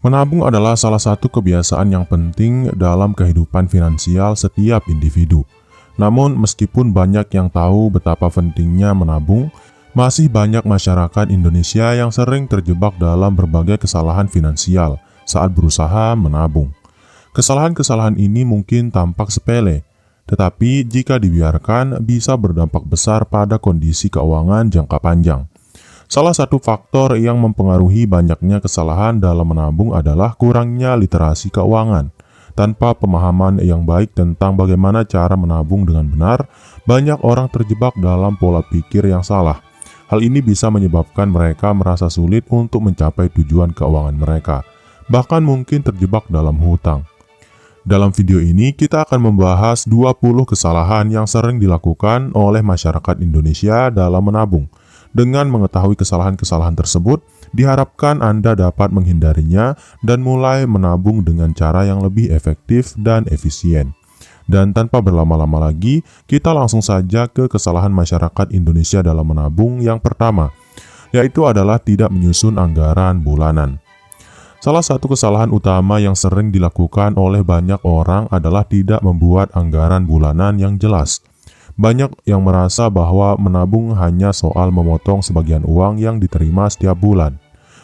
Menabung adalah salah satu kebiasaan yang penting dalam kehidupan finansial setiap individu. Namun, meskipun banyak yang tahu betapa pentingnya menabung, masih banyak masyarakat Indonesia yang sering terjebak dalam berbagai kesalahan finansial saat berusaha menabung. Kesalahan-kesalahan ini mungkin tampak sepele, tetapi jika dibiarkan bisa berdampak besar pada kondisi keuangan jangka panjang. Salah satu faktor yang mempengaruhi banyaknya kesalahan dalam menabung adalah kurangnya literasi keuangan. Tanpa pemahaman yang baik tentang bagaimana cara menabung dengan benar, banyak orang terjebak dalam pola pikir yang salah. Hal ini bisa menyebabkan mereka merasa sulit untuk mencapai tujuan keuangan mereka, bahkan mungkin terjebak dalam hutang. Dalam video ini, kita akan membahas 20 kesalahan yang sering dilakukan oleh masyarakat Indonesia dalam menabung. Dengan mengetahui kesalahan-kesalahan tersebut, diharapkan Anda dapat menghindarinya dan mulai menabung dengan cara yang lebih efektif dan efisien. Dan tanpa berlama-lama lagi, kita langsung saja ke kesalahan masyarakat Indonesia dalam menabung yang pertama, yaitu adalah tidak menyusun anggaran bulanan. Salah satu kesalahan utama yang sering dilakukan oleh banyak orang adalah tidak membuat anggaran bulanan yang jelas. Banyak yang merasa bahwa menabung hanya soal memotong sebagian uang yang diterima setiap bulan.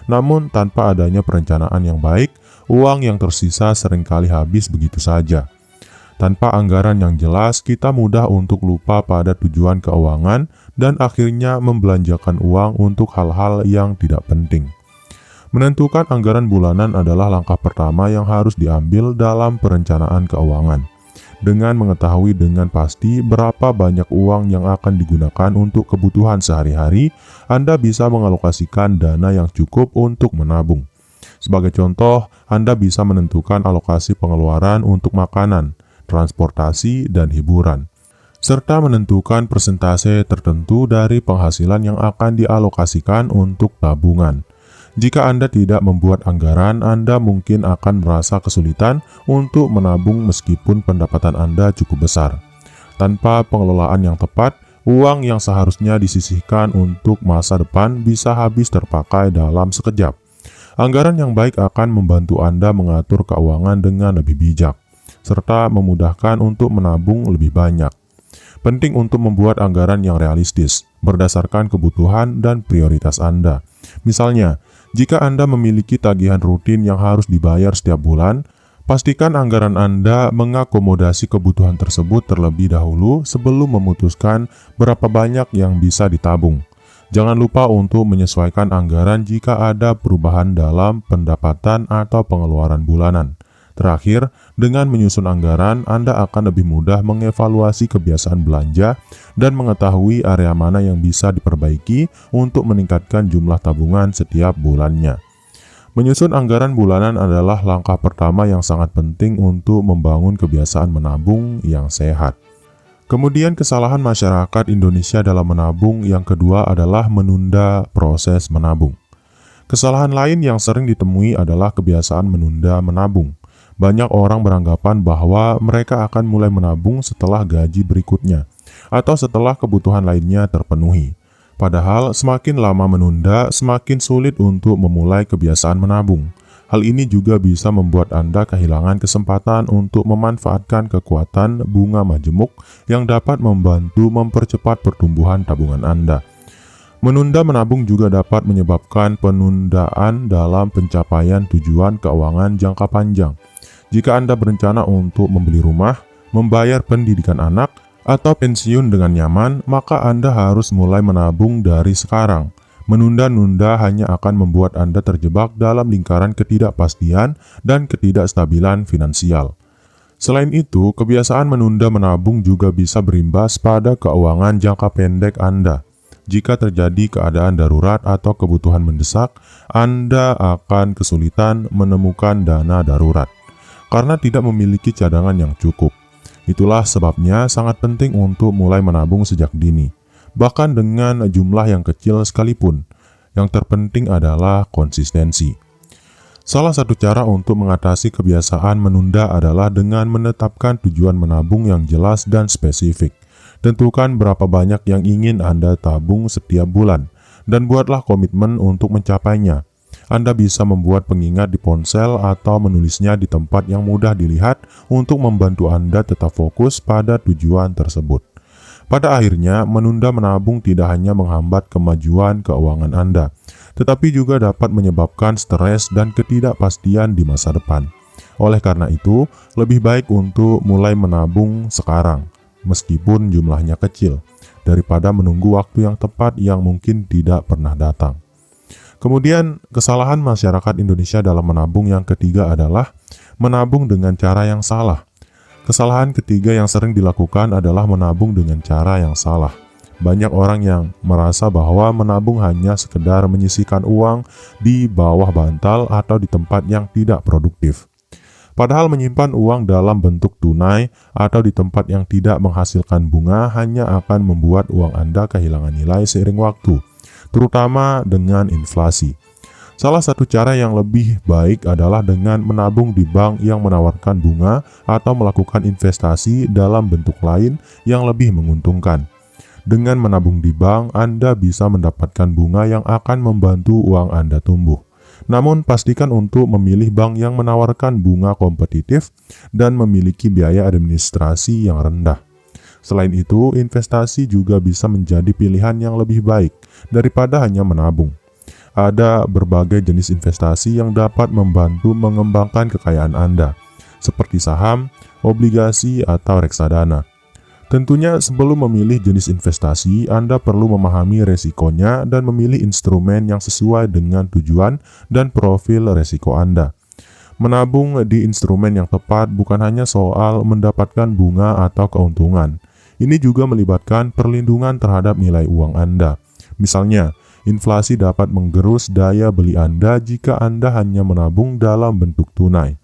Namun, tanpa adanya perencanaan yang baik, uang yang tersisa seringkali habis begitu saja. Tanpa anggaran yang jelas, kita mudah untuk lupa pada tujuan keuangan dan akhirnya membelanjakan uang untuk hal-hal yang tidak penting. Menentukan anggaran bulanan adalah langkah pertama yang harus diambil dalam perencanaan keuangan. Dengan mengetahui dengan pasti berapa banyak uang yang akan digunakan untuk kebutuhan sehari-hari, Anda bisa mengalokasikan dana yang cukup untuk menabung. Sebagai contoh, Anda bisa menentukan alokasi pengeluaran untuk makanan, transportasi, dan hiburan, serta menentukan persentase tertentu dari penghasilan yang akan dialokasikan untuk tabungan. Jika Anda tidak membuat anggaran, Anda mungkin akan merasa kesulitan untuk menabung meskipun pendapatan Anda cukup besar. Tanpa pengelolaan yang tepat, uang yang seharusnya disisihkan untuk masa depan bisa habis terpakai dalam sekejap. Anggaran yang baik akan membantu Anda mengatur keuangan dengan lebih bijak, serta memudahkan untuk menabung lebih banyak. Penting untuk membuat anggaran yang realistis, berdasarkan kebutuhan dan prioritas Anda. Misalnya, jika Anda memiliki tagihan rutin yang harus dibayar setiap bulan, pastikan anggaran Anda mengakomodasi kebutuhan tersebut terlebih dahulu sebelum memutuskan berapa banyak yang bisa ditabung. Jangan lupa untuk menyesuaikan anggaran jika ada perubahan dalam pendapatan atau pengeluaran bulanan. Terakhir, dengan menyusun anggaran, Anda akan lebih mudah mengevaluasi kebiasaan belanja dan mengetahui area mana yang bisa diperbaiki untuk meningkatkan jumlah tabungan setiap bulannya. Menyusun anggaran bulanan adalah langkah pertama yang sangat penting untuk membangun kebiasaan menabung yang sehat. Kemudian kesalahan masyarakat Indonesia dalam menabung yang kedua adalah menunda proses menabung. Kesalahan lain yang sering ditemui adalah kebiasaan menunda menabung. Banyak orang beranggapan bahwa mereka akan mulai menabung setelah gaji berikutnya atau setelah kebutuhan lainnya terpenuhi. Padahal semakin lama menunda, semakin sulit untuk memulai kebiasaan menabung. Hal ini juga bisa membuat Anda kehilangan kesempatan untuk memanfaatkan kekuatan bunga majemuk yang dapat membantu mempercepat pertumbuhan tabungan Anda. Menunda menabung juga dapat menyebabkan penundaan dalam pencapaian tujuan keuangan jangka panjang. Jika Anda berencana untuk membeli rumah, membayar pendidikan anak, atau pensiun dengan nyaman, maka Anda harus mulai menabung dari sekarang. Menunda-nunda hanya akan membuat Anda terjebak dalam lingkaran ketidakpastian dan ketidakstabilan finansial. Selain itu, kebiasaan menunda menabung juga bisa berimbas pada keuangan jangka pendek Anda. Jika terjadi keadaan darurat atau kebutuhan mendesak, Anda akan kesulitan menemukan dana darurat karena tidak memiliki cadangan yang cukup. Itulah sebabnya sangat penting untuk mulai menabung sejak dini, bahkan dengan jumlah yang kecil sekalipun. Yang terpenting adalah konsistensi. Salah satu cara untuk mengatasi kebiasaan menunda adalah dengan menetapkan tujuan menabung yang jelas dan spesifik. Tentukan berapa banyak yang ingin Anda tabung setiap bulan, dan buatlah komitmen untuk mencapainya. Anda bisa membuat pengingat di ponsel atau menulisnya di tempat yang mudah dilihat untuk membantu Anda tetap fokus pada tujuan tersebut. Pada akhirnya, menunda menabung tidak hanya menghambat kemajuan keuangan Anda, tetapi juga dapat menyebabkan stres dan ketidakpastian di masa depan. Oleh karena itu, lebih baik untuk mulai menabung sekarang, meskipun jumlahnya kecil, daripada menunggu waktu yang tepat yang mungkin tidak pernah datang. Kemudian, kesalahan masyarakat Indonesia dalam menabung yang ketiga adalah menabung dengan cara yang salah. Kesalahan ketiga yang sering dilakukan adalah menabung dengan cara yang salah. Banyak orang yang merasa bahwa menabung hanya sekedar menyisihkan uang di bawah bantal atau di tempat yang tidak produktif. Padahal menyimpan uang dalam bentuk tunai atau di tempat yang tidak menghasilkan bunga hanya akan membuat uang Anda kehilangan nilai seiring waktu, terutama dengan inflasi. Salah satu cara yang lebih baik adalah dengan menabung di bank yang menawarkan bunga atau melakukan investasi dalam bentuk lain yang lebih menguntungkan. Dengan menabung di bank, Anda bisa mendapatkan bunga yang akan membantu uang Anda tumbuh. Namun, pastikan untuk memilih bank yang menawarkan bunga kompetitif dan memiliki biaya administrasi yang rendah. Selain itu, investasi juga bisa menjadi pilihan yang lebih baik daripada hanya menabung. Ada berbagai jenis investasi yang dapat membantu mengembangkan kekayaan Anda, seperti saham, obligasi, atau reksadana. Tentunya sebelum memilih jenis investasi, Anda perlu memahami resikonya dan memilih instrumen yang sesuai dengan tujuan dan profil resiko Anda. Menabung di instrumen yang tepat bukan hanya soal mendapatkan bunga atau keuntungan. Ini juga melibatkan perlindungan terhadap nilai uang Anda. Misalnya, inflasi dapat menggerus daya beli Anda jika Anda hanya menabung dalam bentuk tunai.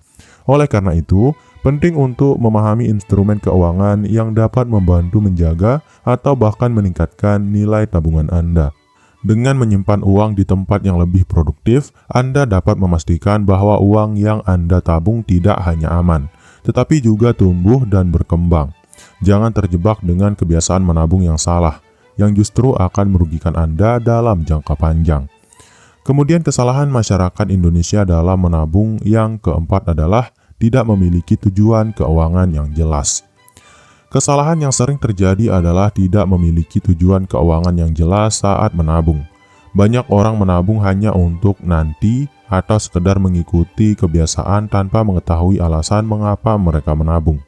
Oleh karena itu, penting untuk memahami instrumen keuangan yang dapat membantu menjaga atau bahkan meningkatkan nilai tabungan Anda. Dengan menyimpan uang di tempat yang lebih produktif, Anda dapat memastikan bahwa uang yang Anda tabung tidak hanya aman, tetapi juga tumbuh dan berkembang. Jangan terjebak dengan kebiasaan menabung yang salah, yang justru akan merugikan Anda dalam jangka panjang. Kemudian kesalahan masyarakat Indonesia dalam menabung yang keempat adalah tidak memiliki tujuan keuangan yang jelas. Kesalahan yang sering terjadi adalah tidak memiliki tujuan keuangan yang jelas saat menabung. Banyak orang menabung hanya untuk nanti atau sekedar mengikuti kebiasaan tanpa mengetahui alasan mengapa mereka menabung.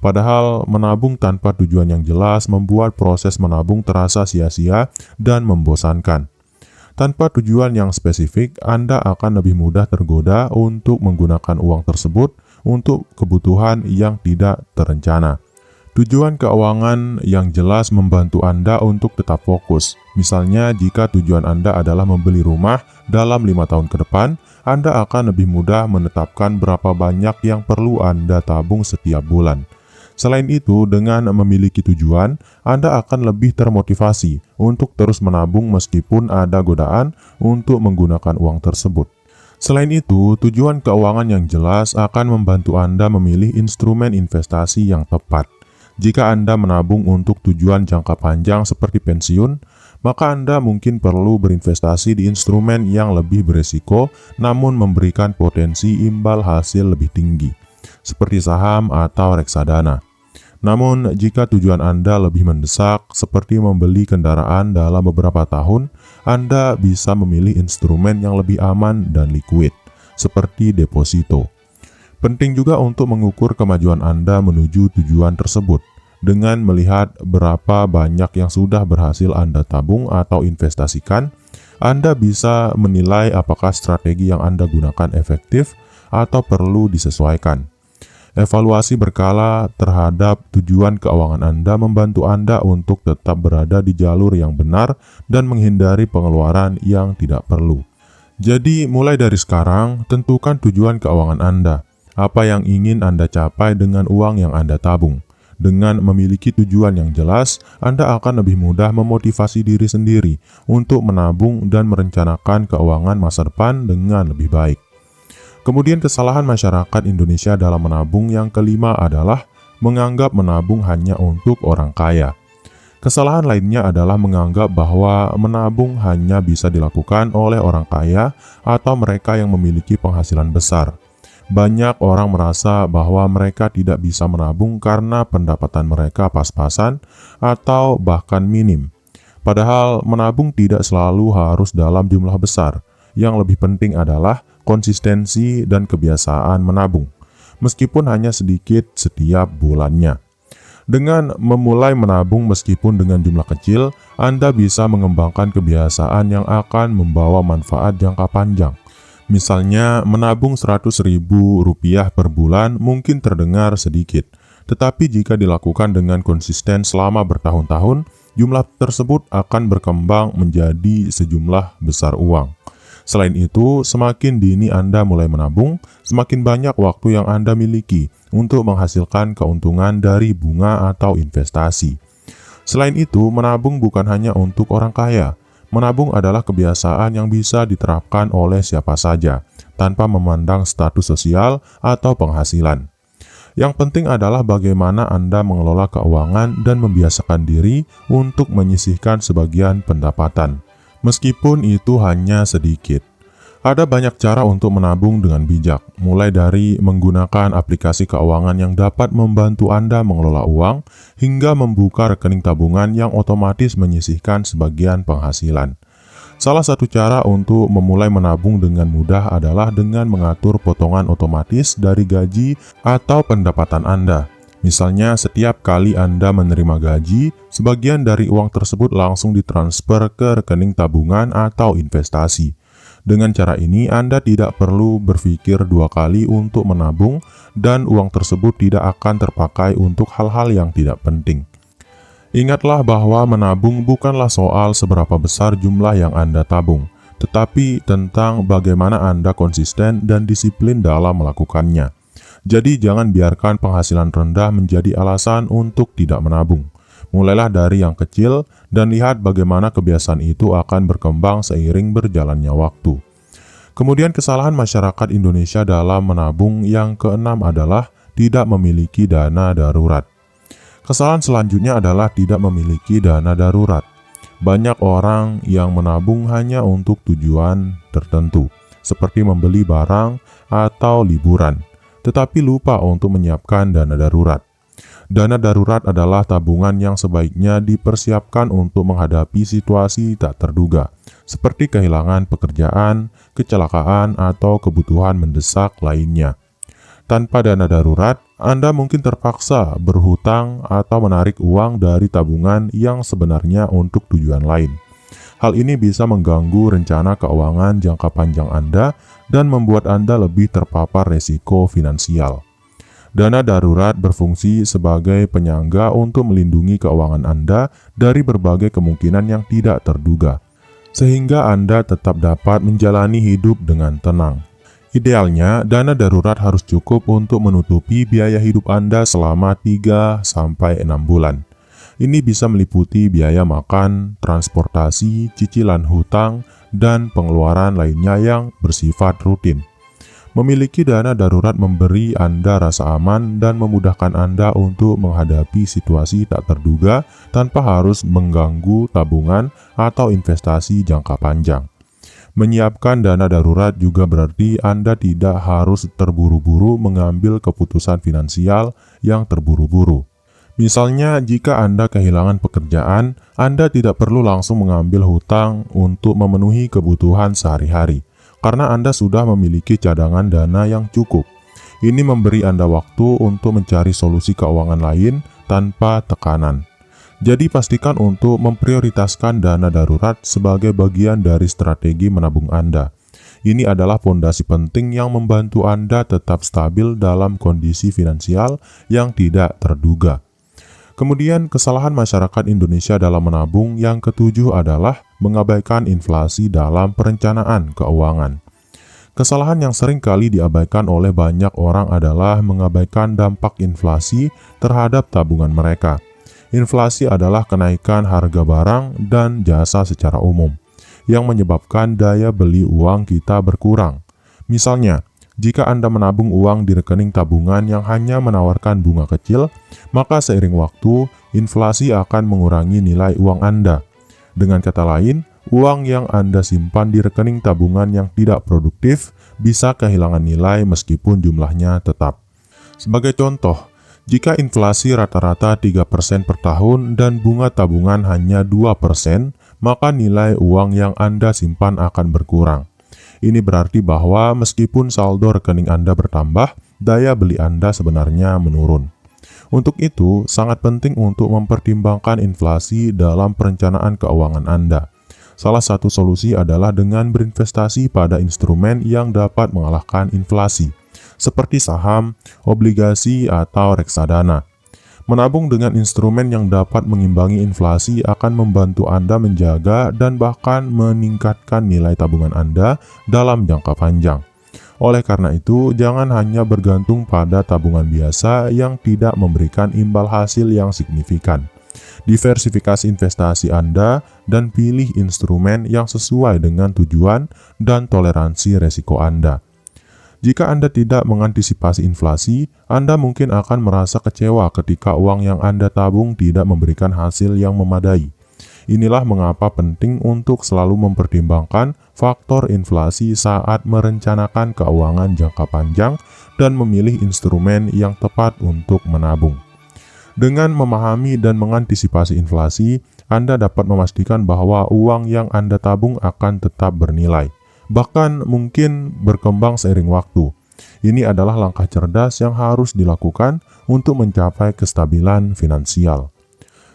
Padahal menabung tanpa tujuan yang jelas membuat proses menabung terasa sia-sia dan membosankan. Tanpa tujuan yang spesifik, Anda akan lebih mudah tergoda untuk menggunakan uang tersebut untuk kebutuhan yang tidak terencana. Tujuan keuangan yang jelas membantu Anda untuk tetap fokus. Misalnya, jika tujuan Anda adalah membeli rumah dalam 5 tahun ke depan, Anda akan lebih mudah menetapkan berapa banyak yang perlu Anda tabung setiap bulan. Selain itu, dengan memiliki tujuan, Anda akan lebih termotivasi untuk terus menabung meskipun ada godaan untuk menggunakan uang tersebut. Selain itu, tujuan keuangan yang jelas akan membantu Anda memilih instrumen investasi yang tepat. Jika Anda menabung untuk tujuan jangka panjang seperti pensiun, maka Anda mungkin perlu berinvestasi di instrumen yang lebih berisiko namun memberikan potensi imbal hasil lebih tinggi, seperti saham atau reksadana. Namun, jika tujuan Anda lebih mendesak, seperti membeli kendaraan dalam beberapa tahun, Anda bisa memilih instrumen yang lebih aman dan liquid, seperti deposito. Penting juga untuk mengukur kemajuan Anda menuju tujuan tersebut, dengan melihat berapa banyak yang sudah berhasil Anda tabung atau investasikan. Anda bisa menilai apakah strategi yang Anda gunakan efektif atau perlu disesuaikan. Evaluasi berkala terhadap tujuan keuangan Anda membantu Anda untuk tetap berada di jalur yang benar dan menghindari pengeluaran yang tidak perlu. Jadi, mulai dari sekarang, tentukan tujuan keuangan Anda. Apa yang ingin Anda capai dengan uang yang Anda tabung? Dengan memiliki tujuan yang jelas, Anda akan lebih mudah memotivasi diri sendiri untuk menabung dan merencanakan keuangan masa depan dengan lebih baik. Kemudian kesalahan masyarakat Indonesia dalam menabung yang kelima adalah menganggap menabung hanya untuk orang kaya. Kesalahan lainnya adalah menganggap bahwa menabung hanya bisa dilakukan oleh orang kaya atau mereka yang memiliki penghasilan besar. Banyak orang merasa bahwa mereka tidak bisa menabung karena pendapatan mereka pas-pasan atau bahkan minim. Padahal menabung tidak selalu harus dalam jumlah besar. Yang lebih penting adalah konsistensi dan kebiasaan menabung, meskipun hanya sedikit setiap bulannya. Dengan memulai menabung meskipun dengan jumlah kecil, Anda bisa mengembangkan kebiasaan yang akan membawa manfaat jangka panjang. Misalnya, menabung Rp100.000 per bulan mungkin terdengar sedikit, tetapi jika dilakukan dengan konsisten selama bertahun-tahun, jumlah tersebut akan berkembang menjadi sejumlah besar uang. Selain itu, semakin dini Anda mulai menabung, semakin banyak waktu yang Anda miliki untuk menghasilkan keuntungan dari bunga atau investasi. Selain itu, menabung bukan hanya untuk orang kaya. Menabung adalah kebiasaan yang bisa diterapkan oleh siapa saja, tanpa memandang status sosial atau penghasilan. Yang penting adalah bagaimana Anda mengelola keuangan dan membiasakan diri untuk menyisihkan sebagian pendapatan, meskipun itu hanya sedikit. Ada banyak cara untuk menabung dengan bijak, mulai dari menggunakan aplikasi keuangan yang dapat membantu Anda mengelola uang, hingga membuka rekening tabungan yang otomatis menyisihkan sebagian penghasilan. Salah satu cara untuk memulai menabung dengan mudah adalah dengan mengatur potongan otomatis dari gaji atau pendapatan Anda. Misalnya, setiap kali Anda menerima gaji, sebagian dari uang tersebut langsung ditransfer ke rekening tabungan atau investasi. Dengan cara ini, Anda tidak perlu berpikir dua kali untuk menabung dan uang tersebut tidak akan terpakai untuk hal-hal yang tidak penting. Ingatlah bahwa menabung bukanlah soal seberapa besar jumlah yang Anda tabung, tetapi tentang bagaimana Anda konsisten dan disiplin dalam melakukannya. Jadi jangan biarkan penghasilan rendah menjadi alasan untuk tidak menabung. Mulailah dari yang kecil dan lihat bagaimana kebiasaan itu akan berkembang seiring berjalannya waktu. Kemudian kesalahan masyarakat Indonesia dalam menabung yang keenam adalah tidak memiliki dana darurat. Kesalahan selanjutnya adalah tidak memiliki dana darurat. Banyak orang yang menabung hanya untuk tujuan tertentu, seperti membeli barang atau liburan, tetapi lupa untuk menyiapkan dana darurat. Dana darurat adalah tabungan yang sebaiknya dipersiapkan untuk menghadapi situasi tak terduga, seperti kehilangan pekerjaan, kecelakaan, atau kebutuhan mendesak lainnya. Tanpa dana darurat, Anda mungkin terpaksa berhutang atau menarik uang dari tabungan yang sebenarnya untuk tujuan lain. Hal ini bisa mengganggu rencana keuangan jangka panjang Anda dan membuat Anda lebih terpapar resiko finansial. Dana darurat berfungsi sebagai penyangga untuk melindungi keuangan Anda dari berbagai kemungkinan yang tidak terduga, sehingga Anda tetap dapat menjalani hidup dengan tenang. Idealnya, dana darurat harus cukup untuk menutupi biaya hidup Anda selama 3-6 bulan. Ini bisa meliputi biaya makan, transportasi, cicilan hutang, dan pengeluaran lainnya yang bersifat rutin. Memiliki dana darurat memberi Anda rasa aman dan memudahkan Anda untuk menghadapi situasi tak terduga tanpa harus mengganggu tabungan atau investasi jangka panjang. Menyiapkan dana darurat juga berarti Anda tidak harus terburu-buru mengambil keputusan finansial yang terburu-buru. Misalnya, jika Anda kehilangan pekerjaan, Anda tidak perlu langsung mengambil hutang untuk memenuhi kebutuhan sehari-hari, karena Anda sudah memiliki cadangan dana yang cukup. Ini memberi Anda waktu untuk mencari solusi keuangan lain tanpa tekanan. Jadi pastikan untuk memprioritaskan dana darurat sebagai bagian dari strategi menabung Anda. Ini adalah fondasi penting yang membantu Anda tetap stabil dalam kondisi finansial yang tidak terduga. Kemudian kesalahan masyarakat Indonesia dalam menabung yang ketujuh adalah mengabaikan inflasi dalam perencanaan keuangan. Kesalahan yang sering kali diabaikan oleh banyak orang adalah mengabaikan dampak inflasi terhadap tabungan mereka. Inflasi adalah kenaikan harga barang dan jasa secara umum, yang menyebabkan daya beli uang kita berkurang. Misalnya, Jika Anda menabung uang di rekening tabungan yang hanya menawarkan bunga kecil, maka seiring waktu, inflasi akan mengurangi nilai uang Anda. Dengan kata lain, uang yang Anda simpan di rekening tabungan yang tidak produktif bisa kehilangan nilai meskipun jumlahnya tetap. Sebagai contoh, jika inflasi rata-rata 3% per tahun dan bunga tabungan hanya 2%, maka nilai uang yang Anda simpan akan berkurang. Ini berarti bahwa meskipun saldo rekening Anda bertambah, daya beli Anda sebenarnya menurun. Untuk itu, sangat penting untuk mempertimbangkan inflasi dalam perencanaan keuangan Anda. Salah satu solusi adalah dengan berinvestasi pada instrumen yang dapat mengalahkan inflasi, seperti saham, obligasi, atau reksadana. Menabung dengan instrumen yang dapat mengimbangi inflasi akan membantu Anda menjaga dan bahkan meningkatkan nilai tabungan Anda dalam jangka panjang. Oleh karena itu, jangan hanya bergantung pada tabungan biasa yang tidak memberikan imbal hasil yang signifikan. Diversifikasi investasi Anda dan pilih instrumen yang sesuai dengan tujuan dan toleransi resiko Anda. Jika Anda tidak mengantisipasi inflasi, Anda mungkin akan merasa kecewa ketika uang yang Anda tabung tidak memberikan hasil yang memadai. Inilah mengapa penting untuk selalu mempertimbangkan faktor inflasi saat merencanakan keuangan jangka panjang dan memilih instrumen yang tepat untuk menabung. Dengan memahami dan mengantisipasi inflasi, Anda dapat memastikan bahwa uang yang Anda tabung akan tetap bernilai, bahkan mungkin berkembang seiring waktu. Ini adalah langkah cerdas yang harus dilakukan untuk mencapai kestabilan finansial.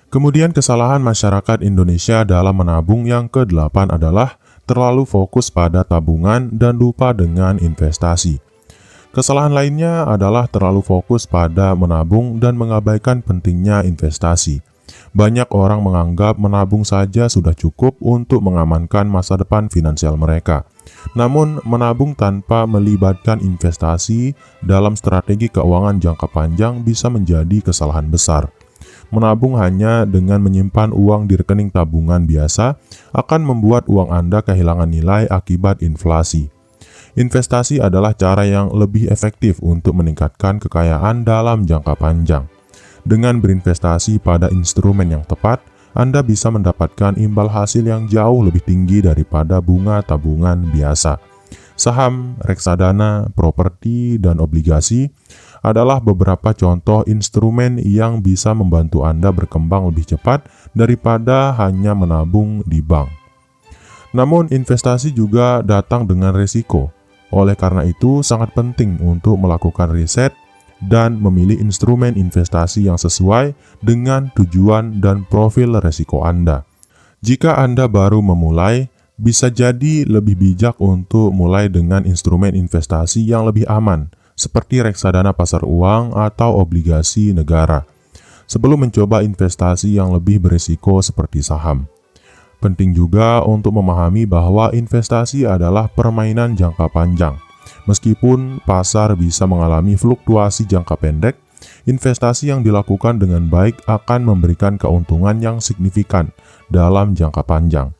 Kemudian kesalahan masyarakat Indonesia dalam menabung yang ke-8 adalah terlalu fokus pada tabungan dan lupa dengan investasi. Kesalahan lainnya adalah terlalu fokus pada menabung dan mengabaikan pentingnya investasi. Banyak orang menganggap menabung saja sudah cukup untuk mengamankan masa depan finansial mereka. Namun, menabung tanpa melibatkan investasi dalam strategi keuangan jangka panjang bisa menjadi kesalahan besar. Menabung hanya dengan menyimpan uang di rekening tabungan biasa akan membuat uang Anda kehilangan nilai akibat inflasi. Investasi adalah cara yang lebih efektif untuk meningkatkan kekayaan dalam jangka panjang. Dengan berinvestasi pada instrumen yang tepat, Anda bisa mendapatkan imbal hasil yang jauh lebih tinggi daripada bunga tabungan biasa. Saham, reksadana, properti, dan obligasi adalah beberapa contoh instrumen yang bisa membantu Anda berkembang lebih cepat daripada hanya menabung di bank. Namun, investasi juga datang dengan risiko. Oleh karena itu, sangat penting untuk melakukan riset dan memilih instrumen investasi yang sesuai dengan tujuan dan profil risiko Anda. Jika Anda baru memulai, bisa jadi lebih bijak untuk mulai dengan instrumen investasi yang lebih aman, seperti reksadana pasar uang atau obligasi negara, sebelum mencoba investasi yang lebih berisiko seperti saham. Penting juga untuk memahami bahwa investasi adalah permainan jangka panjang. Meskipun pasar bisa mengalami fluktuasi jangka pendek, investasi yang dilakukan dengan baik akan memberikan keuntungan yang signifikan dalam jangka panjang.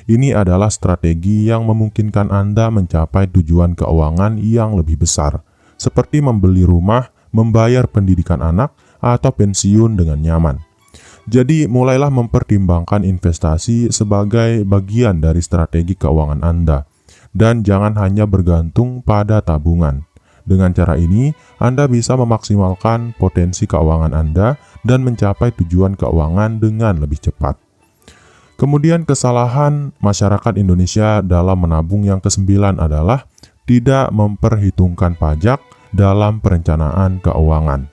Ini adalah strategi yang memungkinkan Anda mencapai tujuan keuangan yang lebih besar, seperti membeli rumah, membayar pendidikan anak, atau pensiun dengan nyaman. Jadi, mulailah mempertimbangkan investasi sebagai bagian dari strategi keuangan Anda. Dan jangan hanya bergantung pada tabungan. Dengan cara ini, Anda bisa memaksimalkan potensi keuangan Anda dan mencapai tujuan keuangan dengan lebih cepat. Kemudian kesalahan masyarakat Indonesia dalam menabung yang ke-9 adalah tidak memperhitungkan pajak dalam perencanaan keuangan.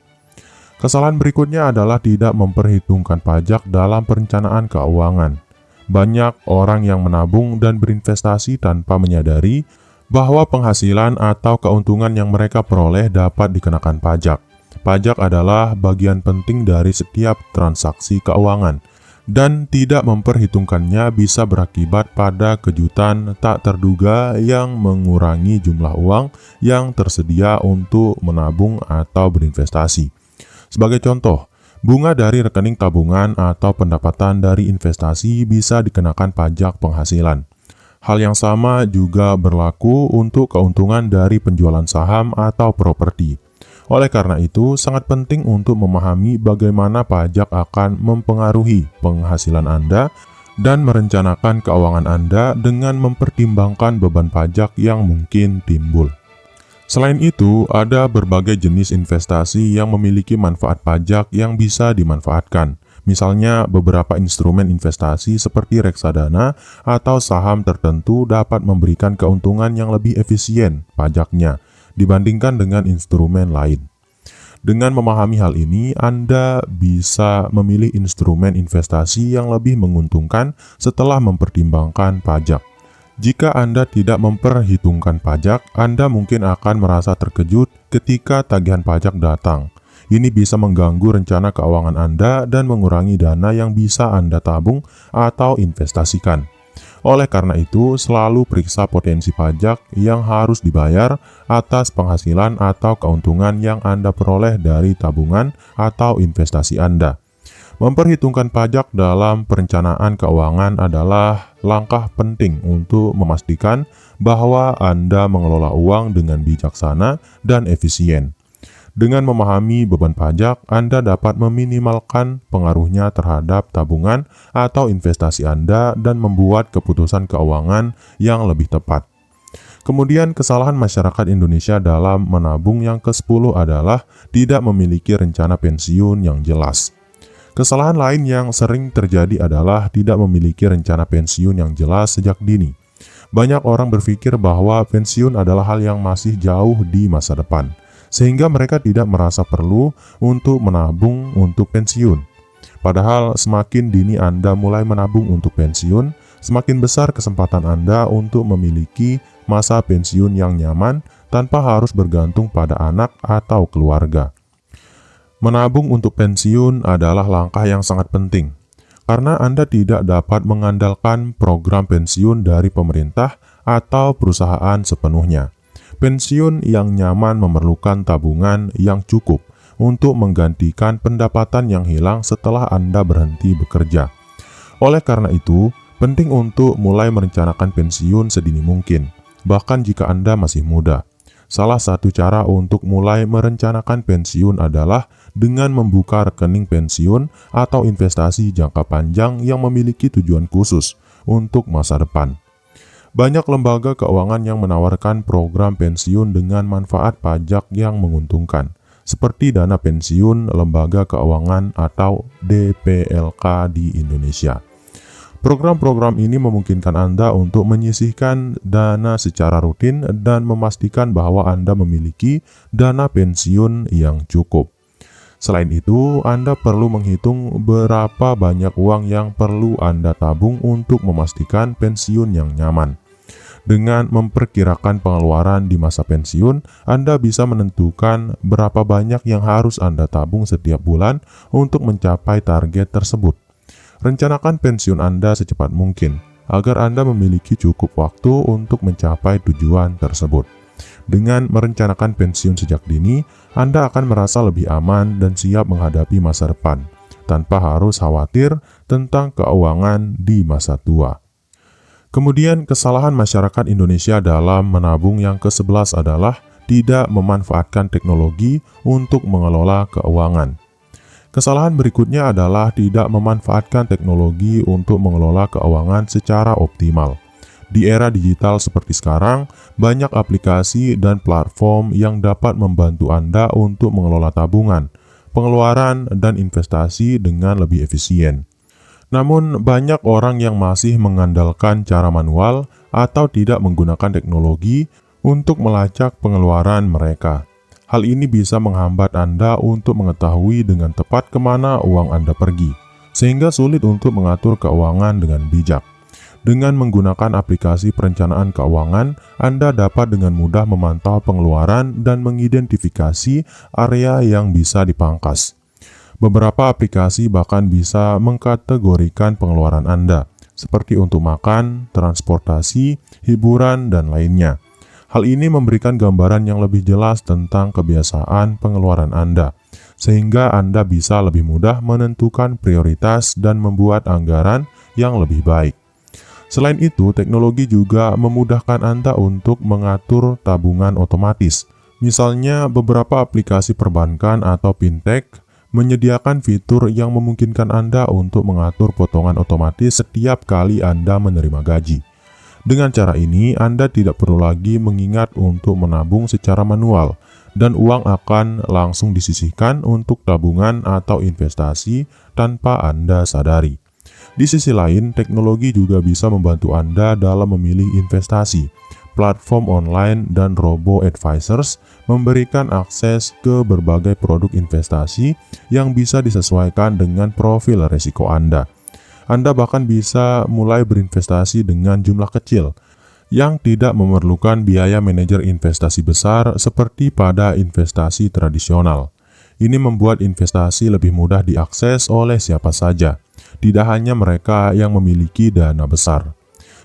Kesalahan berikutnya adalah tidak memperhitungkan pajak dalam perencanaan keuangan. Banyak orang yang menabung dan berinvestasi tanpa menyadari bahwa penghasilan atau keuntungan yang mereka peroleh dapat dikenakan pajak. Pajak adalah bagian penting dari setiap transaksi keuangan, dan tidak memperhitungkannya bisa berakibat pada kejutan tak terduga yang mengurangi jumlah uang yang tersedia untuk menabung atau berinvestasi. Sebagai contoh, bunga dari rekening tabungan atau pendapatan dari investasi bisa dikenakan pajak penghasilan. Hal yang sama juga berlaku untuk keuntungan dari penjualan saham atau properti. Oleh karena itu, sangat penting untuk memahami bagaimana pajak akan mempengaruhi penghasilan Anda dan merencanakan keuangan Anda dengan mempertimbangkan beban pajak yang mungkin timbul. Selain itu, ada berbagai jenis investasi yang memiliki manfaat pajak yang bisa dimanfaatkan. Misalnya, beberapa instrumen investasi seperti reksadana atau saham tertentu dapat memberikan keuntungan yang lebih efisien pajaknya dibandingkan dengan instrumen lain. Dengan memahami hal ini, Anda bisa memilih instrumen investasi yang lebih menguntungkan setelah mempertimbangkan pajak. Jika Anda tidak memperhitungkan pajak, Anda mungkin akan merasa terkejut ketika tagihan pajak datang. Ini bisa mengganggu rencana keuangan Anda dan mengurangi dana yang bisa Anda tabung atau investasikan. Oleh karena itu, selalu periksa potensi pajak yang harus dibayar atas penghasilan atau keuntungan yang Anda peroleh dari tabungan atau investasi Anda. Memperhitungkan pajak dalam perencanaan keuangan adalah langkah penting untuk memastikan bahwa Anda mengelola uang dengan bijaksana dan efisien. Dengan memahami beban pajak, Anda dapat meminimalkan pengaruhnya terhadap tabungan atau investasi Anda dan membuat keputusan keuangan yang lebih tepat. Kemudian, kesalahan masyarakat Indonesia dalam menabung yang ke-10 adalah tidak memiliki rencana pensiun yang jelas. Kesalahan lain yang sering terjadi adalah tidak memiliki rencana pensiun yang jelas sejak dini. Banyak orang berpikir bahwa pensiun adalah hal yang masih jauh di masa depan, sehingga mereka tidak merasa perlu untuk menabung untuk pensiun. Padahal semakin dini Anda mulai menabung untuk pensiun, semakin besar kesempatan Anda untuk memiliki masa pensiun yang nyaman tanpa harus bergantung pada anak atau keluarga. Menabung untuk pensiun adalah langkah yang sangat penting, karena Anda tidak dapat mengandalkan program pensiun dari pemerintah atau perusahaan sepenuhnya. Pensiun yang nyaman memerlukan tabungan yang cukup untuk menggantikan pendapatan yang hilang setelah Anda berhenti bekerja. Oleh karena itu, penting untuk mulai merencanakan pensiun sedini mungkin, bahkan jika Anda masih muda. Salah satu cara untuk mulai merencanakan pensiun adalah dengan membuka rekening pensiun atau investasi jangka panjang yang memiliki tujuan khusus untuk masa depan. Banyak lembaga keuangan yang menawarkan program pensiun dengan manfaat pajak yang menguntungkan, seperti dana pensiun lembaga keuangan atau DPLK di Indonesia. Program-program ini memungkinkan Anda untuk menyisihkan dana secara rutin dan memastikan bahwa Anda memiliki dana pensiun yang cukup. Selain itu, Anda perlu menghitung berapa banyak uang yang perlu Anda tabung untuk memastikan pensiun yang nyaman. Dengan memperkirakan pengeluaran di masa pensiun, Anda bisa menentukan berapa banyak yang harus Anda tabung setiap bulan untuk mencapai target tersebut. Rencanakan pensiun Anda secepat mungkin, agar Anda memiliki cukup waktu untuk mencapai tujuan tersebut. Dengan merencanakan pensiun sejak dini, Anda akan merasa lebih aman dan siap menghadapi masa depan, tanpa harus khawatir tentang keuangan di masa tua. Kemudian, kesalahan masyarakat Indonesia dalam menabung yang ke-11 adalah tidak memanfaatkan teknologi untuk mengelola keuangan. Kesalahan berikutnya adalah tidak memanfaatkan teknologi untuk mengelola keuangan secara optimal. Di era digital seperti sekarang, banyak aplikasi dan platform yang dapat membantu Anda untuk mengelola tabungan, pengeluaran, dan investasi dengan lebih efisien. Namun, banyak orang yang masih mengandalkan cara manual atau tidak menggunakan teknologi untuk melacak pengeluaran mereka. Hal ini bisa menghambat Anda untuk mengetahui dengan tepat kemana uang Anda pergi, sehingga sulit untuk mengatur keuangan dengan bijak. Dengan menggunakan aplikasi perencanaan keuangan, Anda dapat dengan mudah memantau pengeluaran dan mengidentifikasi area yang bisa dipangkas. Beberapa aplikasi bahkan bisa mengkategorikan pengeluaran Anda, seperti untuk makan, transportasi, hiburan, dan lainnya. Hal ini memberikan gambaran yang lebih jelas tentang kebiasaan pengeluaran Anda, sehingga Anda bisa lebih mudah menentukan prioritas dan membuat anggaran yang lebih baik. Selain itu, teknologi juga memudahkan Anda untuk mengatur tabungan otomatis. Misalnya, beberapa aplikasi perbankan atau fintech menyediakan fitur yang memungkinkan Anda untuk mengatur potongan otomatis setiap kali Anda menerima gaji. Dengan cara ini, Anda tidak perlu lagi mengingat untuk menabung secara manual, dan uang akan langsung disisihkan untuk tabungan atau investasi tanpa Anda sadari. Di sisi lain, teknologi juga bisa membantu Anda dalam memilih investasi. Platform online dan robo-advisors memberikan akses ke berbagai produk investasi yang bisa disesuaikan dengan profil risiko Anda. Anda bahkan bisa mulai berinvestasi dengan jumlah kecil yang tidak memerlukan biaya manajer investasi besar seperti pada investasi tradisional. Ini membuat investasi lebih mudah diakses oleh siapa saja, tidak hanya mereka yang memiliki dana besar.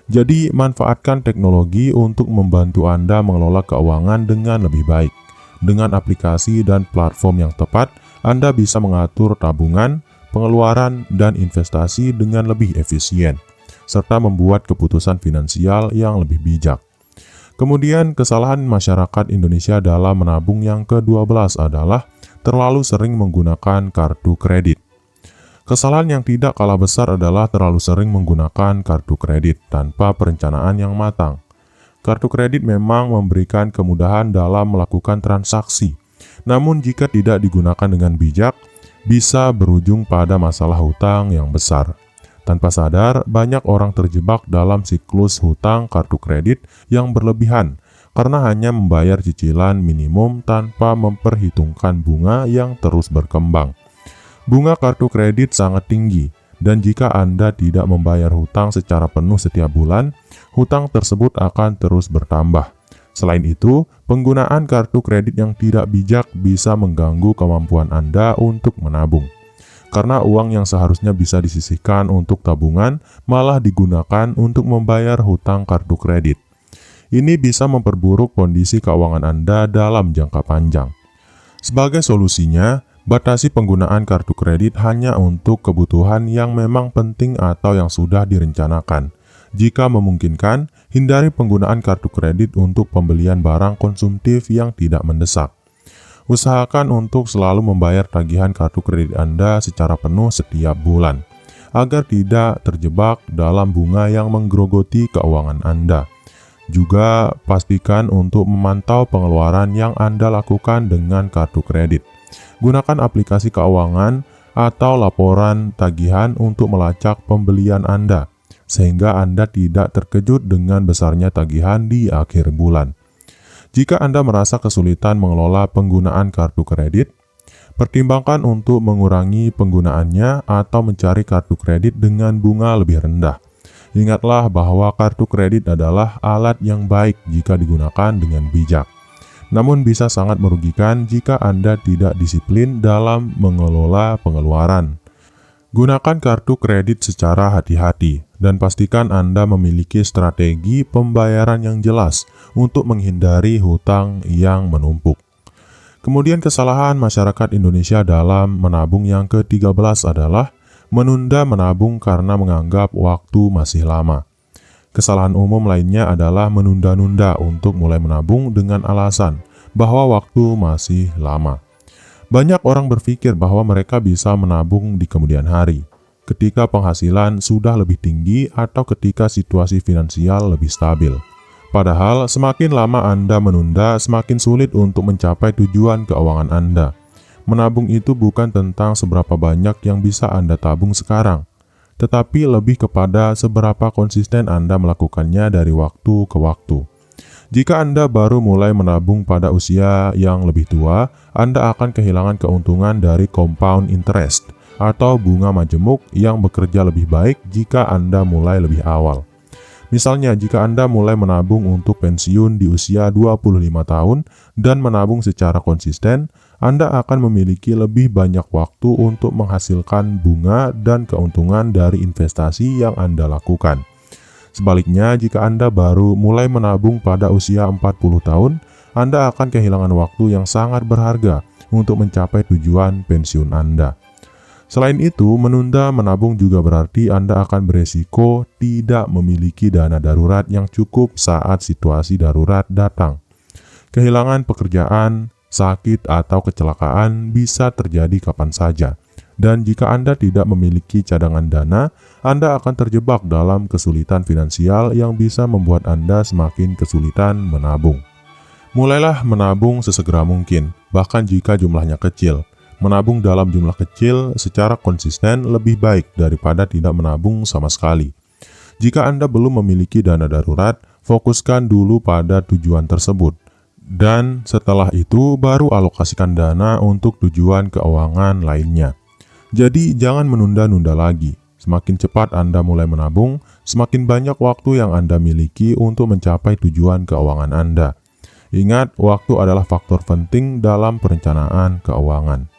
Jadi, manfaatkan teknologi untuk membantu Anda mengelola keuangan dengan lebih baik. Dengan aplikasi dan platform yang tepat, Anda bisa mengatur tabungan, pengeluaran, dan investasi dengan lebih efisien, serta membuat keputusan finansial yang lebih bijak. Kemudian, kesalahan masyarakat Indonesia dalam menabung yang ke-12 adalah terlalu sering menggunakan kartu kredit. Kesalahan yang tidak kalah besar adalah terlalu sering menggunakan kartu kredit tanpa perencanaan yang matang. Kartu kredit memang memberikan kemudahan dalam melakukan transaksi, namun jika tidak digunakan dengan bijak, bisa berujung pada masalah hutang yang besar. Tanpa sadar, banyak orang terjebak dalam siklus hutang kartu kredit yang berlebihan karena hanya membayar cicilan minimum tanpa memperhitungkan bunga yang terus berkembang. Bunga kartu kredit sangat tinggi, dan jika Anda tidak membayar hutang secara penuh setiap bulan, hutang tersebut akan terus bertambah. Selain itu, penggunaan kartu kredit yang tidak bijak bisa mengganggu kemampuan Anda untuk menabung. Karena uang yang seharusnya bisa disisihkan untuk tabungan malah digunakan untuk membayar hutang kartu kredit. Ini bisa memperburuk kondisi keuangan Anda dalam jangka panjang. Sebagai solusinya, batasi penggunaan kartu kredit hanya untuk kebutuhan yang memang penting atau yang sudah direncanakan. Jika memungkinkan, hindari penggunaan kartu kredit untuk pembelian barang konsumtif yang tidak mendesak. Usahakan untuk selalu membayar tagihan kartu kredit Anda secara penuh setiap bulan, agar tidak terjebak dalam bunga yang menggerogoti keuangan Anda. Juga pastikan untuk memantau pengeluaran yang Anda lakukan dengan kartu kredit. Gunakan aplikasi keuangan atau laporan tagihan untuk melacak pembelian Anda, sehingga Anda tidak terkejut dengan besarnya tagihan di akhir bulan. Jika Anda merasa kesulitan mengelola penggunaan kartu kredit, pertimbangkan untuk mengurangi penggunaannya atau mencari kartu kredit dengan bunga lebih rendah. Ingatlah bahwa kartu kredit adalah alat yang baik jika digunakan dengan bijak, namun bisa sangat merugikan jika Anda tidak disiplin dalam mengelola pengeluaran. Gunakan kartu kredit secara hati-hati dan pastikan Anda memiliki strategi pembayaran yang jelas untuk menghindari hutang yang menumpuk. Kemudian kesalahan masyarakat Indonesia dalam menabung yang ke-13 adalah menunda menabung karena menganggap waktu masih lama. Kesalahan umum lainnya adalah menunda-nunda untuk mulai menabung dengan alasan bahwa waktu masih lama. Banyak orang berpikir bahwa mereka bisa menabung di kemudian hari, ketika penghasilan sudah lebih tinggi atau ketika situasi finansial lebih stabil. Padahal, semakin lama Anda menunda, semakin sulit untuk mencapai tujuan keuangan Anda. Menabung itu bukan tentang seberapa banyak yang bisa Anda tabung sekarang, tetapi lebih kepada seberapa konsisten Anda melakukannya dari waktu ke waktu. Jika Anda baru mulai menabung pada usia yang lebih tua, Anda akan kehilangan keuntungan dari compound interest atau bunga majemuk yang bekerja lebih baik jika Anda mulai lebih awal. Misalnya, jika Anda mulai menabung untuk pensiun di usia 25 tahun dan menabung secara konsisten, Anda akan memiliki lebih banyak waktu untuk menghasilkan bunga dan keuntungan dari investasi yang Anda lakukan. Sebaliknya, jika Anda baru mulai menabung pada usia 40 tahun, Anda akan kehilangan waktu yang sangat berharga untuk mencapai tujuan pensiun Anda. Selain itu, menunda menabung juga berarti Anda akan beresiko tidak memiliki dana darurat yang cukup saat situasi darurat datang. Kehilangan pekerjaan, sakit, atau kecelakaan bisa terjadi kapan saja. Dan jika Anda tidak memiliki cadangan dana, Anda akan terjebak dalam kesulitan finansial yang bisa membuat Anda semakin kesulitan menabung. Mulailah menabung sesegera mungkin, bahkan jika jumlahnya kecil. Menabung dalam jumlah kecil secara konsisten lebih baik daripada tidak menabung sama sekali. Jika Anda belum memiliki dana darurat, fokuskan dulu pada tujuan tersebut. Dan setelah itu baru alokasikan dana untuk tujuan keuangan lainnya. Jadi jangan menunda-nunda lagi. Semakin cepat Anda mulai menabung, semakin banyak waktu yang Anda miliki untuk mencapai tujuan keuangan Anda. Ingat, waktu adalah faktor penting dalam perencanaan keuangan.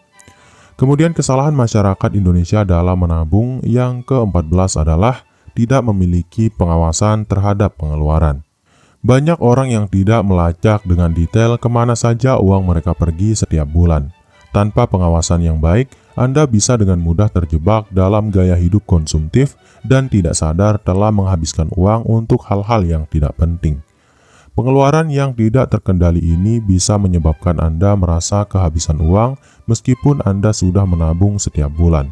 Kemudian kesalahan masyarakat Indonesia dalam menabung yang ke-14 adalah tidak memiliki pengawasan terhadap pengeluaran. Banyak orang yang tidak melacak dengan detail kemana saja uang mereka pergi setiap bulan. Tanpa pengawasan yang baik, Anda bisa dengan mudah terjebak dalam gaya hidup konsumtif dan tidak sadar telah menghabiskan uang untuk hal-hal yang tidak penting. Pengeluaran yang tidak terkendali ini bisa menyebabkan Anda merasa kehabisan uang meskipun Anda sudah menabung setiap bulan.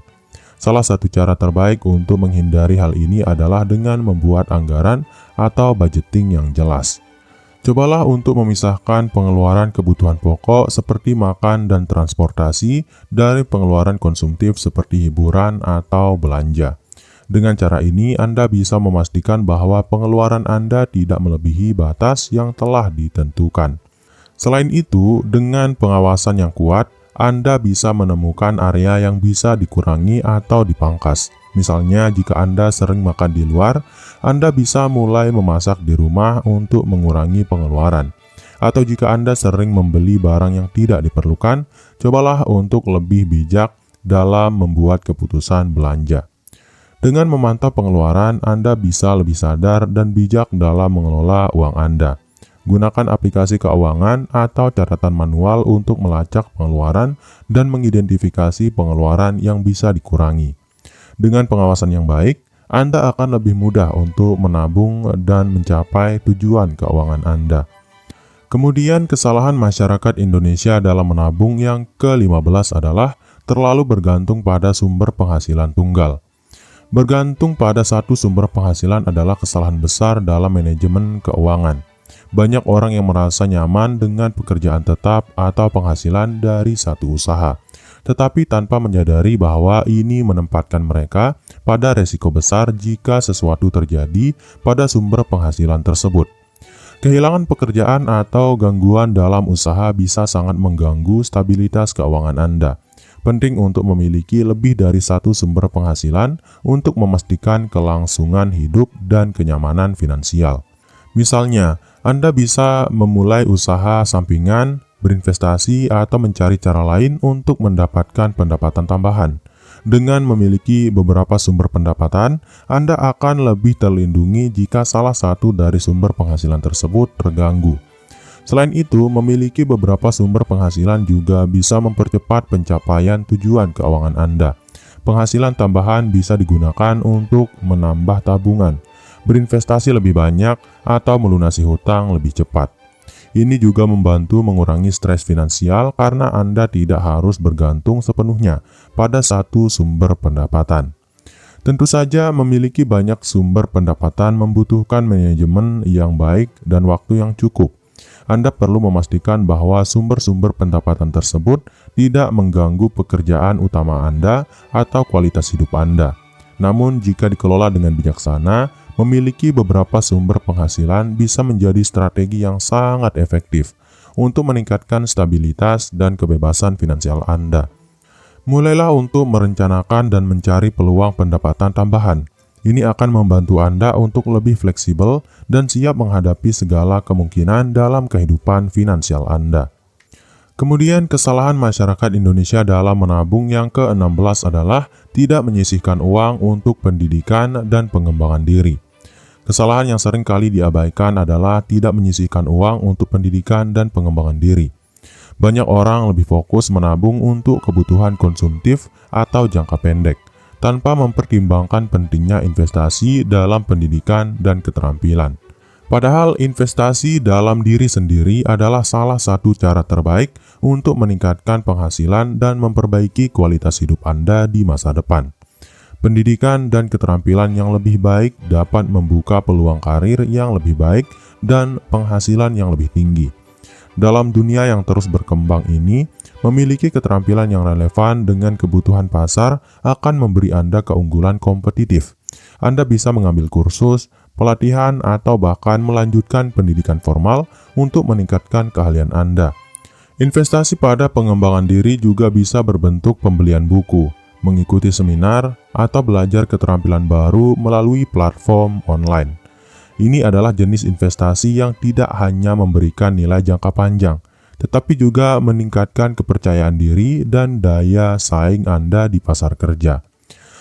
Salah satu cara terbaik untuk menghindari hal ini adalah dengan membuat anggaran atau budgeting yang jelas. Cobalah untuk memisahkan pengeluaran kebutuhan pokok seperti makan dan transportasi dari pengeluaran konsumtif seperti hiburan atau belanja. Dengan cara ini, Anda bisa memastikan bahwa pengeluaran Anda tidak melebihi batas yang telah ditentukan. Selain itu, dengan pengawasan yang kuat, Anda bisa menemukan area yang bisa dikurangi atau dipangkas. Misalnya, jika Anda sering makan di luar, Anda bisa mulai memasak di rumah untuk mengurangi pengeluaran. Atau jika Anda sering membeli barang yang tidak diperlukan, cobalah untuk lebih bijak dalam membuat keputusan belanja. Dengan memantau pengeluaran, Anda bisa lebih sadar dan bijak dalam mengelola uang Anda. Gunakan aplikasi keuangan atau catatan manual untuk melacak pengeluaran dan mengidentifikasi pengeluaran yang bisa dikurangi. Dengan pengawasan yang baik, Anda akan lebih mudah untuk menabung dan mencapai tujuan keuangan Anda. Kemudian, kesalahan masyarakat Indonesia dalam menabung yang ke-15 adalah terlalu bergantung pada sumber penghasilan tunggal. Bergantung pada satu sumber penghasilan adalah kesalahan besar dalam manajemen keuangan. Banyak orang yang merasa nyaman dengan pekerjaan tetap atau penghasilan dari satu usaha, tetapi tanpa menyadari bahwa ini menempatkan mereka pada resiko besar jika sesuatu terjadi pada sumber penghasilan tersebut. Kehilangan pekerjaan atau gangguan dalam usaha bisa sangat mengganggu stabilitas keuangan Anda. Penting untuk memiliki lebih dari satu sumber penghasilan untuk memastikan kelangsungan hidup dan kenyamanan finansial. Misalnya, Anda bisa memulai usaha sampingan, berinvestasi, atau mencari cara lain untuk mendapatkan pendapatan tambahan. Dengan memiliki beberapa sumber pendapatan, Anda akan lebih terlindungi jika salah satu dari sumber penghasilan tersebut terganggu. Selain itu, memiliki beberapa sumber penghasilan juga bisa mempercepat pencapaian tujuan keuangan Anda. Penghasilan tambahan bisa digunakan untuk menambah tabungan, berinvestasi lebih banyak, atau melunasi hutang lebih cepat. Ini juga membantu mengurangi stres finansial karena Anda tidak harus bergantung sepenuhnya pada satu sumber pendapatan. Tentu saja, memiliki banyak sumber pendapatan membutuhkan manajemen yang baik dan waktu yang cukup. Anda perlu memastikan bahwa sumber-sumber pendapatan tersebut tidak mengganggu pekerjaan utama Anda atau kualitas hidup Anda. Namun, jika dikelola dengan bijaksana, memiliki beberapa sumber penghasilan bisa menjadi strategi yang sangat efektif untuk meningkatkan stabilitas dan kebebasan finansial Anda. Mulailah untuk merencanakan dan mencari peluang pendapatan tambahan. Ini akan membantu Anda untuk lebih fleksibel dan siap menghadapi segala kemungkinan dalam kehidupan finansial Anda. Kemudian, kesalahan masyarakat Indonesia dalam menabung yang ke-16 adalah tidak menyisihkan uang untuk pendidikan dan pengembangan diri. Kesalahan yang sering kali diabaikan adalah tidak menyisihkan uang untuk pendidikan dan pengembangan diri. Banyak orang lebih fokus menabung untuk kebutuhan konsumtif atau jangka pendek, tanpa mempertimbangkan pentingnya investasi dalam pendidikan dan keterampilan. Padahal investasi dalam diri sendiri adalah salah satu cara terbaik untuk meningkatkan penghasilan dan memperbaiki kualitas hidup Anda di masa depan. Pendidikan dan keterampilan yang lebih baik dapat membuka peluang karir yang lebih baik dan penghasilan yang lebih tinggi. Dalam dunia yang terus berkembang ini, memiliki keterampilan yang relevan dengan kebutuhan pasar akan memberi Anda keunggulan kompetitif. Anda bisa mengambil kursus, pelatihan, atau bahkan melanjutkan pendidikan formal untuk meningkatkan keahlian Anda. Investasi pada pengembangan diri juga bisa berbentuk pembelian buku, mengikuti seminar, atau belajar keterampilan baru melalui platform online. Ini adalah jenis investasi yang tidak hanya memberikan nilai jangka panjang, tetapi juga meningkatkan kepercayaan diri dan daya saing Anda di pasar kerja.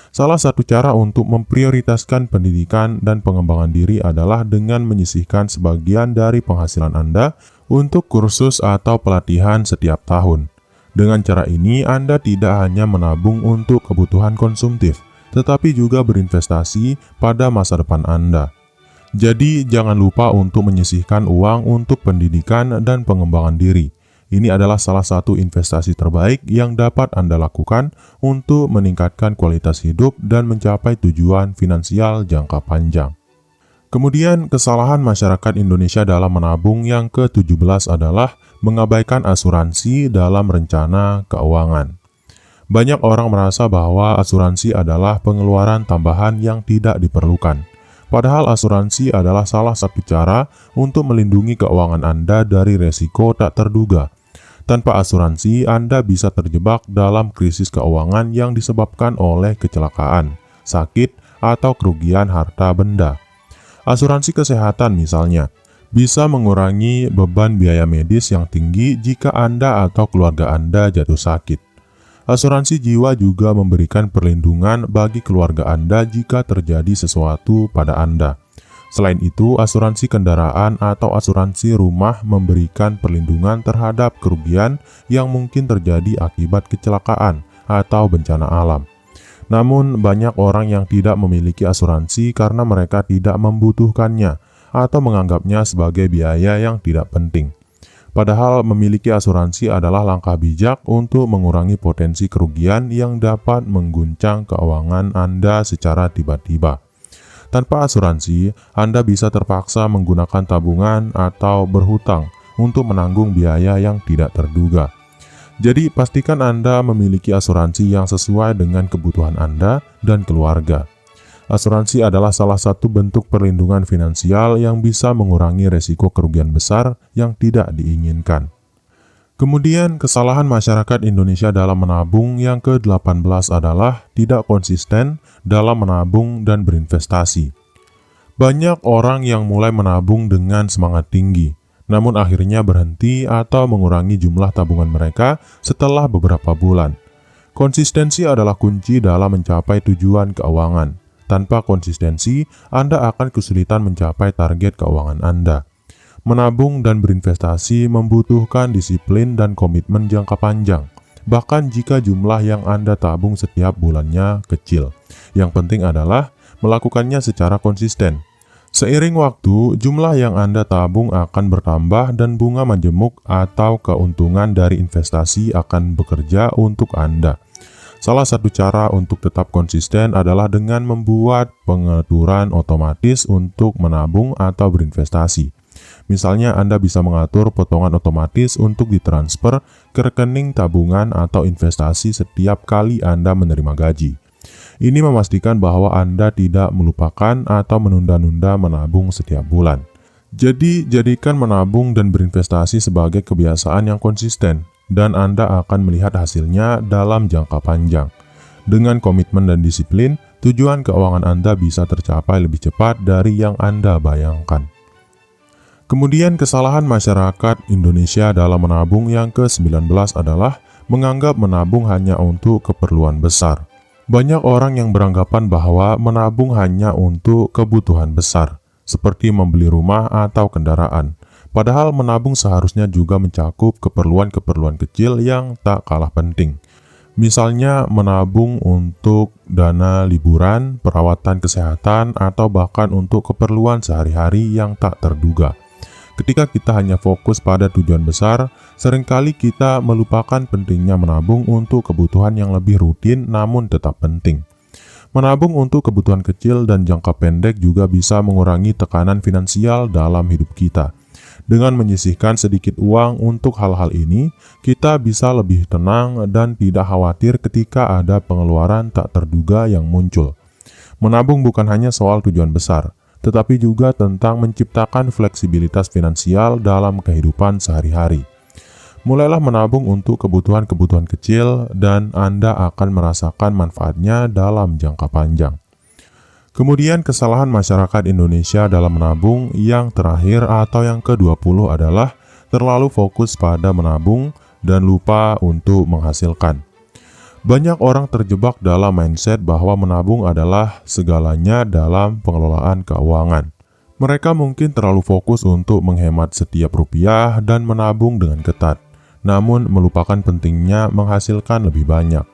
Salah satu cara untuk memprioritaskan pendidikan dan pengembangan diri adalah dengan menyisihkan sebagian dari penghasilan Anda untuk kursus atau pelatihan setiap tahun. Dengan cara ini, Anda tidak hanya menabung untuk kebutuhan konsumtif, tetapi juga berinvestasi pada masa depan Anda. Jadi, jangan lupa untuk menyisihkan uang untuk pendidikan dan pengembangan diri. Ini adalah salah satu investasi terbaik yang dapat Anda lakukan untuk meningkatkan kualitas hidup dan mencapai tujuan finansial jangka panjang. Kemudian, kesalahan masyarakat Indonesia dalam menabung yang ke-17 adalah mengabaikan asuransi dalam rencana keuangan. Banyak orang merasa bahwa asuransi adalah pengeluaran tambahan yang tidak diperlukan. Padahal asuransi adalah salah satu cara untuk melindungi keuangan Anda dari resiko tak terduga. Tanpa asuransi, Anda bisa terjebak dalam krisis keuangan yang disebabkan oleh kecelakaan, sakit, atau kerugian harta benda. Asuransi kesehatan misalnya, bisa mengurangi beban biaya medis yang tinggi jika Anda atau keluarga Anda jatuh sakit. Asuransi jiwa juga memberikan perlindungan bagi keluarga Anda jika terjadi sesuatu pada Anda. Selain itu, asuransi kendaraan atau asuransi rumah memberikan perlindungan terhadap kerugian yang mungkin terjadi akibat kecelakaan atau bencana alam. Namun, banyak orang yang tidak memiliki asuransi karena mereka tidak membutuhkannya atau menganggapnya sebagai biaya yang tidak penting. Padahal memiliki asuransi adalah langkah bijak untuk mengurangi potensi kerugian yang dapat mengguncang keuangan Anda secara tiba-tiba. Tanpa asuransi, Anda bisa terpaksa menggunakan tabungan atau berhutang untuk menanggung biaya yang tidak terduga. Jadi, pastikan Anda memiliki asuransi yang sesuai dengan kebutuhan Anda dan keluarga. Asuransi adalah salah satu bentuk perlindungan finansial yang bisa mengurangi resiko kerugian besar yang tidak diinginkan. Kemudian, kesalahan masyarakat Indonesia dalam menabung yang ke-18 adalah tidak konsisten dalam menabung dan berinvestasi. Banyak orang yang mulai menabung dengan semangat tinggi, namun akhirnya berhenti atau mengurangi jumlah tabungan mereka setelah beberapa bulan. Konsistensi adalah kunci dalam mencapai tujuan keuangan. Tanpa konsistensi, Anda akan kesulitan mencapai target keuangan Anda. Menabung dan berinvestasi membutuhkan disiplin dan komitmen jangka panjang, bahkan jika jumlah yang Anda tabung setiap bulannya kecil. Yang penting adalah melakukannya secara konsisten. Seiring waktu, jumlah yang Anda tabung akan bertambah dan bunga majemuk atau keuntungan dari investasi akan bekerja untuk Anda. Salah satu cara untuk tetap konsisten adalah dengan membuat pengaturan otomatis untuk menabung atau berinvestasi. Misalnya, Anda bisa mengatur potongan otomatis untuk ditransfer ke rekening tabungan atau investasi setiap kali Anda menerima gaji. Ini memastikan bahwa Anda tidak melupakan atau menunda-nunda menabung setiap bulan. Jadi, jadikan menabung dan berinvestasi sebagai kebiasaan yang konsisten, dan Anda akan melihat hasilnya dalam jangka panjang. Dengan komitmen dan disiplin, tujuan keuangan Anda bisa tercapai lebih cepat dari yang Anda bayangkan. Kemudian, kesalahan masyarakat Indonesia dalam menabung yang ke-19 adalah menganggap menabung hanya untuk keperluan besar. Banyak orang yang beranggapan bahwa menabung hanya untuk kebutuhan besar, seperti membeli rumah atau kendaraan. Padahal menabung seharusnya juga mencakup keperluan-keperluan kecil yang tak kalah penting. Misalnya menabung untuk dana liburan, perawatan kesehatan, atau bahkan untuk keperluan sehari-hari yang tak terduga. Ketika kita hanya fokus pada tujuan besar, seringkali kita melupakan pentingnya menabung untuk kebutuhan yang lebih rutin namun tetap penting. Menabung untuk kebutuhan kecil dan jangka pendek juga bisa mengurangi tekanan finansial dalam hidup kita. Dengan menyisihkan sedikit uang untuk hal-hal ini, kita bisa lebih tenang dan tidak khawatir ketika ada pengeluaran tak terduga yang muncul. Menabung bukan hanya soal tujuan besar, tetapi juga tentang menciptakan fleksibilitas finansial dalam kehidupan sehari-hari. Mulailah menabung untuk kebutuhan-kebutuhan kecil dan Anda akan merasakan manfaatnya dalam jangka panjang. Kemudian kesalahan masyarakat Indonesia dalam menabung yang terakhir atau yang ke-20 adalah terlalu fokus pada menabung dan lupa untuk menghasilkan. Banyak orang terjebak dalam mindset bahwa menabung adalah segalanya dalam pengelolaan keuangan. Mereka mungkin terlalu fokus untuk menghemat setiap rupiah dan menabung dengan ketat, namun melupakan pentingnya menghasilkan lebih banyak.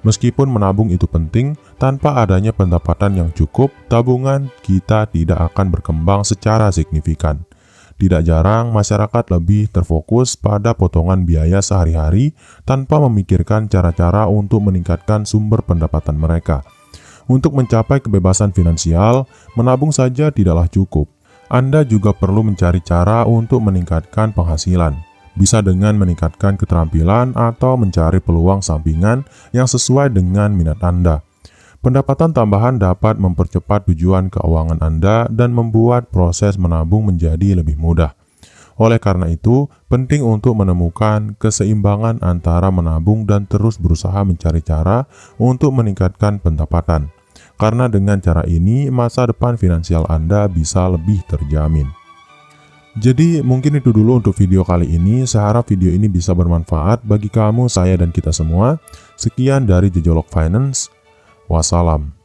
Meskipun menabung itu penting, tanpa adanya pendapatan yang cukup, tabungan kita tidak akan berkembang secara signifikan. Tidak jarang masyarakat lebih terfokus pada potongan biaya sehari-hari tanpa memikirkan cara-cara untuk meningkatkan sumber pendapatan mereka. Untuk mencapai kebebasan finansial, menabung saja tidaklah cukup. Anda juga perlu mencari cara untuk meningkatkan penghasilan. Bisa dengan meningkatkan keterampilan atau mencari peluang sampingan yang sesuai dengan minat Anda. Pendapatan tambahan dapat mempercepat tujuan keuangan Anda dan membuat proses menabung menjadi lebih mudah. Oleh karena itu, penting untuk menemukan keseimbangan antara menabung dan terus berusaha mencari cara untuk meningkatkan pendapatan. Karena dengan cara ini, masa depan finansial Anda bisa lebih terjamin. Jadi mungkin itu dulu untuk video kali ini. Saya harap video ini bisa bermanfaat bagi kamu, saya, dan kita semua. Sekian dari Jejolok Finance. Wassalam.